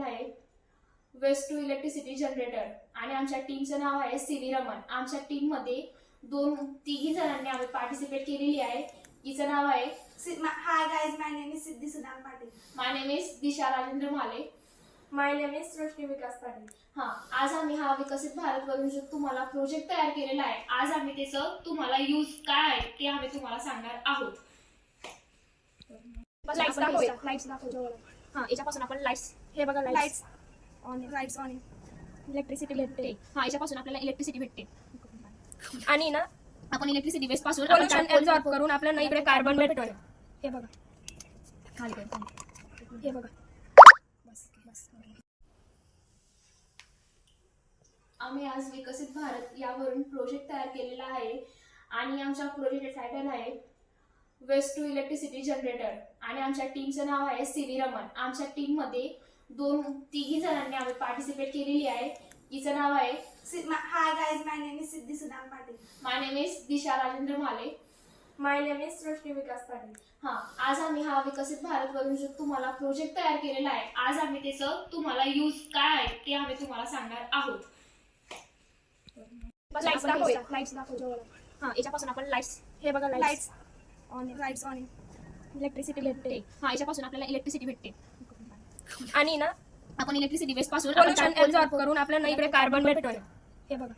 आहे waste to electricity generator आणि आमच्या टीमचं नाव आहे सीव्ही रमन। आमच्या टीम मध्ये तिघी जणांनी आम्ही पार्टिसिपेट केलेली आहे। हिचं नाव आहे Hi guys, my name is Siddhi Sudhan Patil. My name is Disha Rajendra Male. My name is Roshni Vikas Patil. आज आम्ही हा विकसित भारत वरून जो तुम्हाला प्रोजेक्ट तयार केलेला आहे, आज आम्ही त्याचं तुम्हाला यूज काय आहे ते आम्ही तुम्हाला सांगणार आहोत। लाईट्स दाखव याच्यापासून आपण लाईट्स, हे बघा लाईट्स ऑन इलेक्ट्रिसिटी भेटते। याच्यापासून आपल्याला इलेक्ट्रिसिटी भेटते आणि ना आपण इलेक्ट्रिसिटी वेस्ट पासून पोल्युशन ऍब्सॉर्ब करून आपल्याला इकडे कार्बन भेटतोय। हे बघा हे बघा आम्ही आज विकसित भारत यावरून प्रोजेक्ट तयार केलेला आहे आणि आमच्या प्रोजेक्टचे टायटल आहे वेस्ट टू इलेक्ट्रिसिटी जनरेटर आणि आमच्या टीमचं नाव आहे सीव्ही रमन। आमच्या टीम मध्ये तिघी जणांनी आम्ही पार्टिसिपेट केलेली आहे। हिचं नाव आहे Hi guys, my name is Siddhi Sudhan Patil. My name is Disha Rajendra Male. My name is Roshni Vikas Patil. आज आम्ही हा विकसित भारत वरून जो तुम्हाला प्रोजेक्ट तयार केलेला आहे, आज आम्ही त्याचं तुम्हाला यूज काय आहे ते आम्ही तुम्हाला सांगणार आहोत। लाईट्स दाखव याच्यापासून आपण लाईट्स, हे बघा लाईट्स ऑन इलेक्ट्रिसिटी भेटते। याच्यापासून आपल्याला इलेक्ट्रिसिटी भेटते आणि ना आपण इलेक्ट्रिसिटी वेस्ट पासून पोल्युशन ऍब्सॉर्ब करून आपल्याला इकडे कार्बन भेटतोय। हे बघा